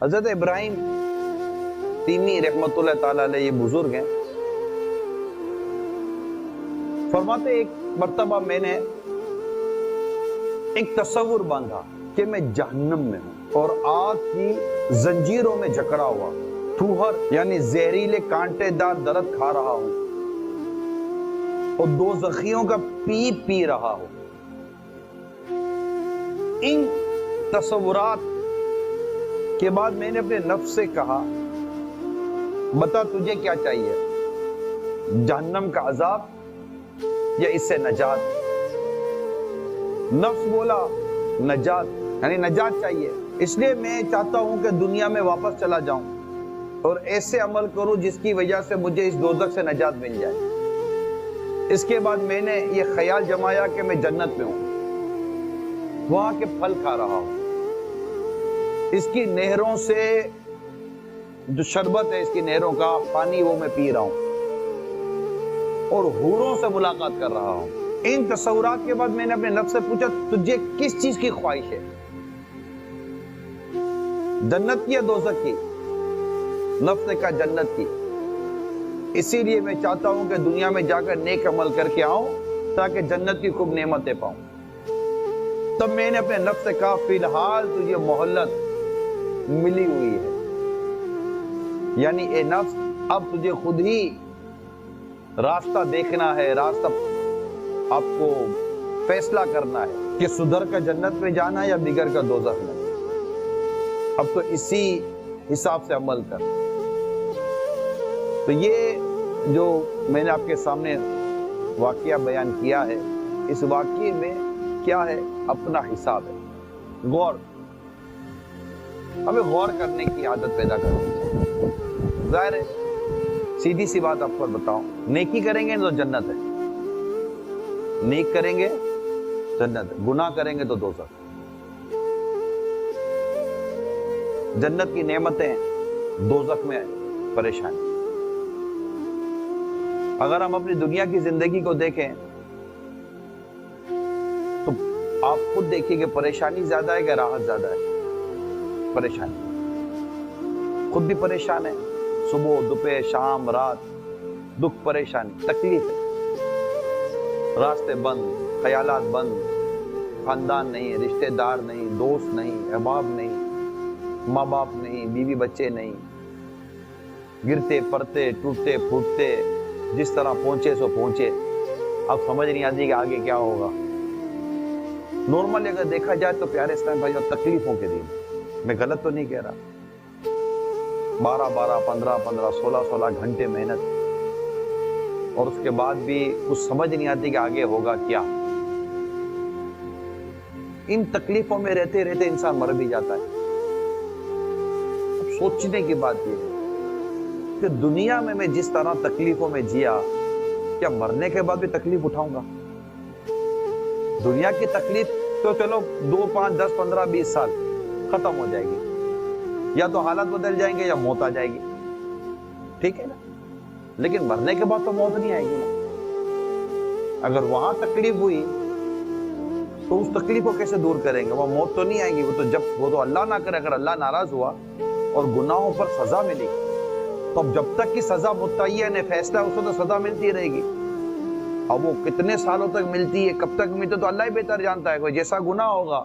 حضرت ابراہیم تیمی رحمت اللہ تعالی علیہ یہ بزرگ ہیں، فرماتے ایک مرتبہ میں نے ایک تصور باندھا کہ میں جہنم میں ہوں اور آگ کی زنجیروں میں جکڑا ہوا، ٹھوہر یعنی زہریلے کانٹے دار درد کھا رہا ہوں اور دوزخیوں کا پیپ پی رہا ہوں۔ ان تصورات کے بعد میں نے اپنے نفس سے کہا بتا تجھے کیا چاہیے، جہنم کا عذاب یا اس سے نجات؟ نفس بولا نجات، یعنی نجات چاہیے، اس لیے میں چاہتا ہوں کہ دنیا میں واپس چلا جاؤں اور ایسے عمل کروں جس کی وجہ سے مجھے اس دوزخ سے نجات مل جائے۔ اس کے بعد میں نے یہ خیال جمایا کہ میں جنت میں ہوں، وہاں کے پھل کھا رہا ہوں، اس کی نہروں سے جو شربت ہے، اس کی نہروں کا پانی وہ میں پی رہا ہوں اور حوروں سے ملاقات کر رہا ہوں۔ ان تصورات کے بعد میں نے اپنے نفس سے پوچھا تجھے کس چیز کی خواہش ہے، جنت کی یا دوزخ کی؟ نفس نے کہا جنت کی، اسی لیے میں چاہتا ہوں کہ دنیا میں جا کر نیک عمل کر کے آؤں تاکہ جنت کی خوب نعمتیں پاؤں۔ تب میں نے اپنے نفس سے کہا فی الحال تجھے مہلت ملی ہوئی ہے، یعنی اے نفس اب تجھے خود ہی راستہ دیکھنا ہے، راستہ آپ کو فیصلہ کرنا ہے کہ سدھر کا جنت میں جانا ہے یا بگڑ کا دوزخ میں۔ اب تو اسی حساب سے عمل کر۔ تو یہ جو میں نے آپ کے سامنے واقعہ بیان کیا ہے، اس واقعے میں کیا ہے؟ اپنا حساب ہے، غور، ہمیں غور کرنے کی عادت پیدا کرنی چاہیے۔ ظاہر ہے سیدھی سی بات آپ کو بتاؤں، نیکی کریں گے تو جنت ہے، نیک کریں گے جنت ہے، گناہ کریں گے تو دوزخ۔ جنت کی نعمتیں، دوزخ میں پریشانی۔ اگر ہم اپنی دنیا کی زندگی کو دیکھیں تو آپ خود دیکھیے کہ پریشانی زیادہ ہے کہ راحت زیادہ ہے؟ پریشانی، خود بھی پریشان ہے، صبح دوپہر شام رات، دکھ پریشانی تکلیف ہے، راستے بند، خیالات بند، خاندان نہیں، رشتہ دار نہیں، دوست نہیں، احباب نہیں، ماں باپ نہیں، بیوی بچے نہیں، گرتے پڑتے ٹوٹتے پھوٹتے جس طرح پہنچے سو پہنچے، اب سمجھ نہیں آتی کہ آگے کیا ہوگا۔ نارملی اگر دیکھا جائے تو پیارے اسلام بھائی تکلیفوں کے دن، میں غلط تو نہیں کہہ رہا، 12 15 16 گھنٹے محنت، اور اس کے بعد بھی کچھ سمجھ نہیں آتی کہ آگے ہوگا کیا۔ ان تکلیفوں میں رہتے رہتے انسان مر بھی جاتا ہے۔ اب سوچنے کی بات یہ ہے کہ دنیا میں جس طرح تکلیفوں میں جیا، کیا مرنے کے بعد بھی تکلیف اٹھاؤں گا؟ دنیا کی تکلیف تو چلو 2 5 10 15 20 سال ختم ہو جائے گی، یا تو حالات بدل جائیں گے یا موت آ جائے گی، ٹھیک ہے نا؟ لیکن مرنے کے بعد تو موت نہیں آئے گی نا۔ اگر وہاں تکلیف ہوئی تو اس تکلیف کو کیسے دور کریں گے؟ وہ موت تو نہیں آئے گی، وہ تو اللہ نہ کرے، اگر اللہ ناراض ہوا اور گناہوں پر سزا ملی تو اب جب تک کی سزا متعین ہے، فیصلہ اس کو تو سزا ملتی رہے گی۔ اب وہ کتنے سالوں تک ملتی ہے، کب تک ملتی ہے تو اللہ ہی بہتر جانتا ہے۔ کوئی جیسا گناہ ہوگا،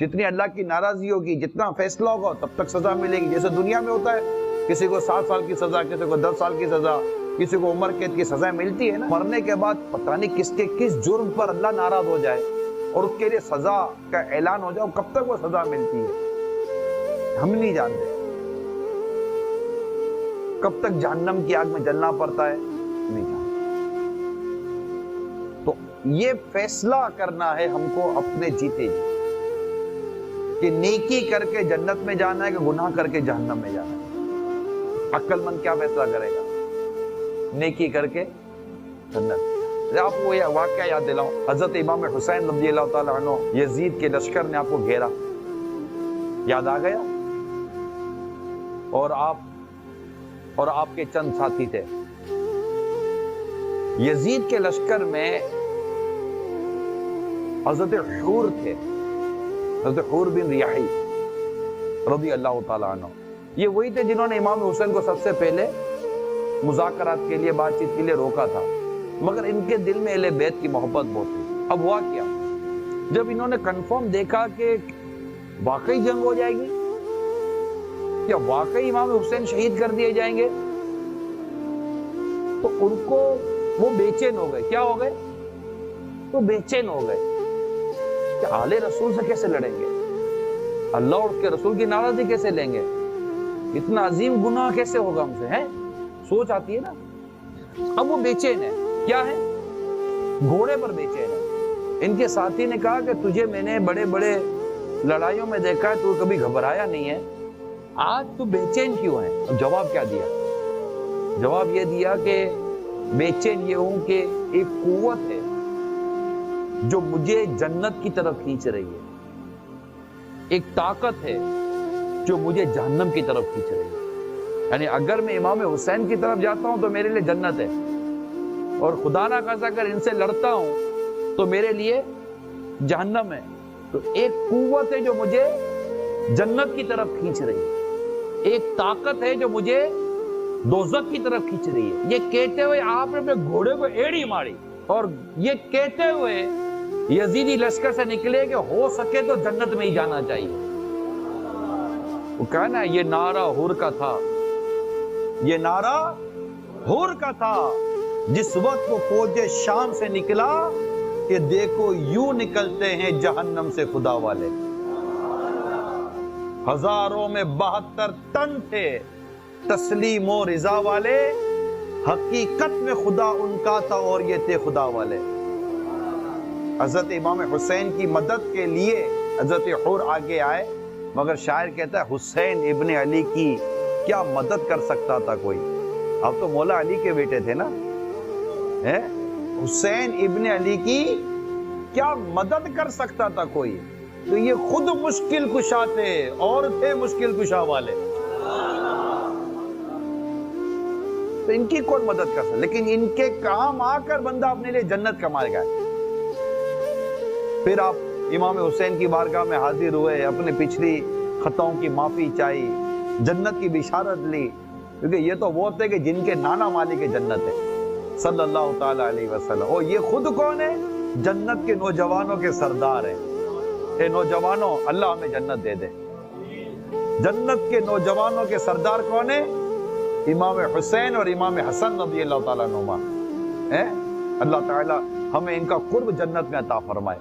جتنی اللہ کی ناراضی ہوگی، جتنا فیصلہ ہوگا تب تک سزا ملے گی۔ جیسے دنیا میں ہوتا ہے، کسی کو 7 سال کی سزا، کسی کو 10 سال کی سزا، کسی کو عمر قید کی سزا ملتی ہے نا۔ مرنے کے بعد پتہ نہیں کس جرم پر اللہ ناراض ہو جائے اور اس کے لیے سزا کا اعلان ہو جائے، کب تک وہ سزا ملتی ہے ہم نہیں جانتے، کب تک جہنم کی آگ میں جلنا پڑتا ہے نہیں جانتے۔ تو یہ فیصلہ کرنا ہے ہم کو اپنے جیتے جی کہ نیکی کر کے جنت میں جانا ہے کہ گناہ کر کے جہنم میں جانا ہے۔ عقل مند کیا فیصلہ کرے گا؟ نیکی کر کے جنت۔ آپ کو یہ واقعہ یاد دلاؤں، حضرت امام حسین رضی اللہ تعالیٰ عنہ، یزید کے لشکر نے آپ کو گھیرا، یاد آ گیا؟ اور آپ کے چند ساتھی تھے۔ یزید کے لشکر میں حضرت حور تھے، حضرت حور بن ریاحی رضی اللہ تعالیٰ عنہ، یہ وہی تھے جنہوں نے امام حسین کو سب سے پہلے مذاکرات کے لیے، بات چیت کے لیے روکا تھا، مگر ان کے دل میں اہل بیت کی محبت بہت تھی۔ اب ہوا کیا، جب انہوں نے کنفرم دیکھا کہ واقعی جنگ ہو جائے گی، کیا واقعی امام حسین شہید کر دیے جائیں گے، تو ان کو وہ بے چین ہو گئے۔ کیا ہو گئے؟ وہ بے چین ہو گئے کہ آل رسول سے کیسے لڑیں گے، اللہ اور اس کے رسول کی ناراضی کیسے لیں گے، اتنا عظیم گناہ کیسے ہوگا ہم سے، ہے سوچ آتی ہے نا۔ اب وہ بے چین ہے، کیا ہے؟ گھوڑے پر بے چین ہے۔ ان کے ساتھی نے کہا کہ تجھے میں نے بڑے بڑے لڑائیوں میں دیکھا ہے، تو کبھی گھبرایا نہیں ہے، آج تو بے چین کیوں ہے؟ اب جواب کیا دیا؟ جواب یہ دیا کہ بے چین یہ ہوں کہ ایک قوت ہے جو مجھے جنت کی طرف کھینچ رہی ہے، ایک طاقت ہے جو مجھے جہنم کی طرف کھینچ رہی ہے۔ یعنی اگر میں امام حسین کی طرف جاتا ہوں تو میرے لیے جنت ہے، اور خدا نہ خاصا اگر ان سے لڑتا ہوں تو میرے لیے جہنم ہے۔ تو ایک قوت ہے جو مجھے جنت کی طرف کھینچ رہی ہے، ایک طاقت ہے جو مجھے دوزخ کی طرف کھینچ رہی ہے۔ یہ کہتے ہوئے آپ نے اپنے گھوڑے کو ایڑی ماری، اور یہ کہتے ہوئے یزیدی لشکر سے نکلے کہ ہو سکے تو جنت میں ہی جانا چاہیے۔ وہ کہنا یہ نعرہ حر کا تھا، یہ نعرہ حر کا تھا، جس وقت وہ فوج شام سے نکلا کہ دیکھو یوں نکلتے ہیں جہنم سے خدا والے۔ ہزاروں میں 72 تن تھے تسلیم و رضا والے، حقیقت میں خدا ان کا تھا اور یہ تھے خدا والے۔ حضرت امام حسین کی مدد کے لیے حضرت حر آگے آئے، مگر شاعر کہتا ہے حسین ابن علی کی کیا مدد کر سکتا تھا کوئی؟ اب تو مولا علی کے بیٹے تھے نا، حسین ابن علی کی کیا مدد کر سکتا تھا کوئی؟ تو یہ خود مشکل کشا تھے اور تھے مشکل کشا والے، تو ان کی کون مدد کر سکتا؟ لیکن ان کے کام آ کر بندہ اپنے لیے جنت کما گیا۔ پھر آپ امام حسین کی بارگاہ میں حاضر ہوئے، اپنے پچھلی خطاؤں کی معافی چاہی، جنت کی بشارت لی، کیونکہ یہ تو وہ تھے کہ جن کے نانا مالک جنت ہے صلی اللہ تعالی علیہ وسلم، اور یہ خود کون ہے؟ جنت کے نوجوانوں کے سردار ہیں۔ اے نوجوانوں، اللہ ہمیں جنت دے دے۔ جنت کے نوجوانوں کے سردار کون ہیں؟ امام حسین اور امام حسن رضی اللہ تعالیٰ عنہما۔ اللہ تعالیٰ ہمیں ان کا قرب جنت میں عطا فرمائے۔